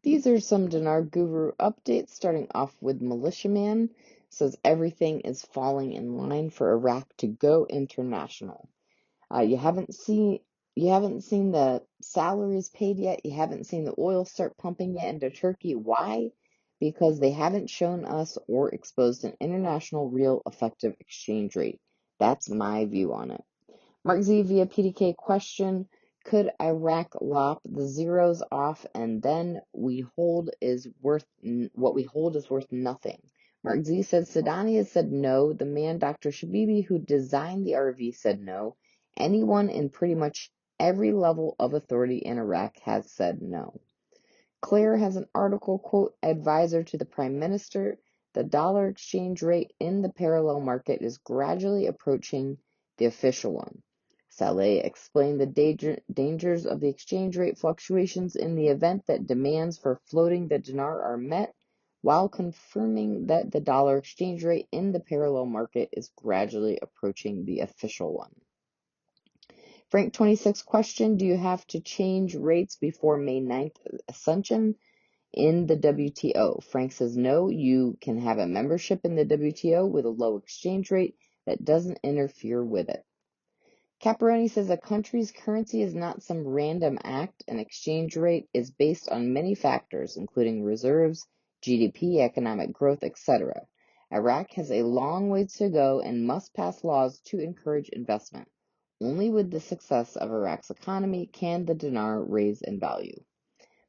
These are some Dinar Guru updates, starting off with Militiaman. Says everything is falling in line for Iraq to go international. You haven't seen the salaries paid yet. You haven't seen the oil start pumping yet into Turkey. Why? Because they haven't shown us or exposed an international real effective exchange rate. That's my view on it. Mark Z via PDK question, could Iraq lop the zeros off and then what we hold is worth nothing? Mark Z said Sadani has said no. The man, Dr. Shabibi, who designed the RV, said no. Anyone in pretty much every level of authority in Iraq has said no. Claire has an article, quote, advisor to the Prime Minister. The dollar exchange rate in the parallel market is gradually approaching the official one. Saleh explained the dangers of the exchange rate fluctuations in the event that demands for floating the dinar are met, while confirming that the dollar exchange rate in the parallel market is gradually approaching the official one. Frank 26 question, do you have to change rates before May 9th ascension in the WTO? Frank says no, you can have a membership in the WTO with a low exchange rate that doesn't interfere with it. Caparoni says a country's currency is not some random act. An exchange rate is based on many factors, including reserves, GDP, economic growth, etc. Iraq has a long way to go and must pass laws to encourage investment. Only with the success of Iraq's economy can the dinar raise in value.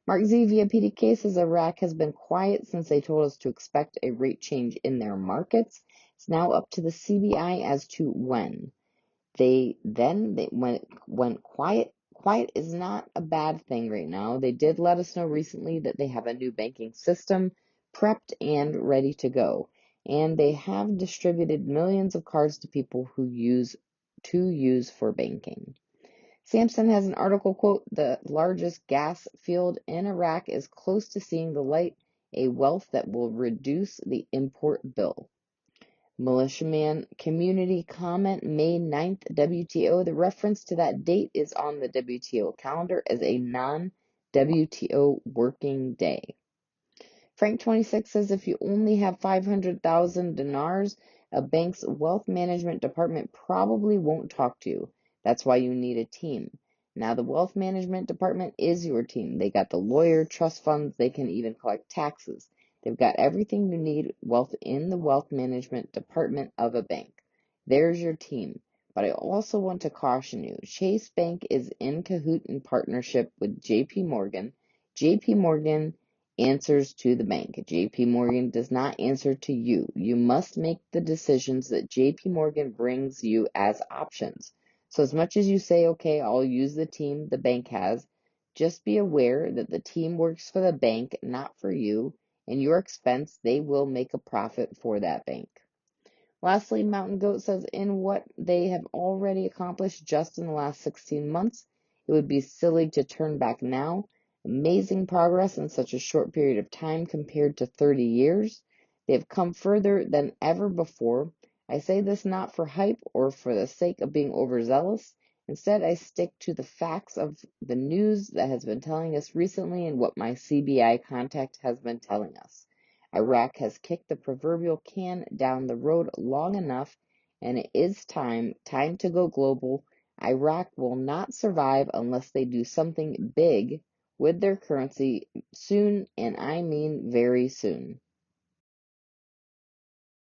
Mark Z via PDK says Iraq has been quiet since they told us to expect a rate change in their markets. It's now up to the CBI as to when. They went quiet. Quiet is not a bad thing right now. They did let us know recently that they have a new banking system prepped and ready to go. And they have distributed millions of cards to people who use for banking. Samson has an article, quote, the largest gas field in Iraq is close to seeing the light, a wealth that will reduce the import bill. Militiaman community comment, May 9th WTO. The reference to that date is on the WTO calendar as a non-WTO working day. Frank 26 says if you only have 500,000 dinars, a bank's wealth management department probably won't talk to you. That's why you need a team. Now the wealth management department is your team. They got the lawyer, trust funds, they can even collect taxes. They've got everything you need in the wealth management department of a bank. There's your team. But I also want to caution you, Chase Bank is in cahoot in partnership with JP Morgan. JP Morgan answers to the bank. JP Morgan does not answer to you. You must make the decisions that JP Morgan brings you as options. So as much as you say, okay, I'll use the team the bank has, just be aware that the team works for the bank, not for you. In your expense, they will make a profit for that bank. Lastly, Mountain Goat says, in what they have already accomplished just in the last 16 months, it would be silly to turn back now. Amazing progress in such a short period of time compared to 30 years. They have come further than ever before. I say this not for hype or for the sake of being overzealous. Instead, I stick to the facts of the news that has been telling us recently and what my CBI contact has been telling us. Iraq has kicked the proverbial can down the road long enough, and it is time to go global. Iraq will not survive unless they do something big with their currency soon, and I mean very soon.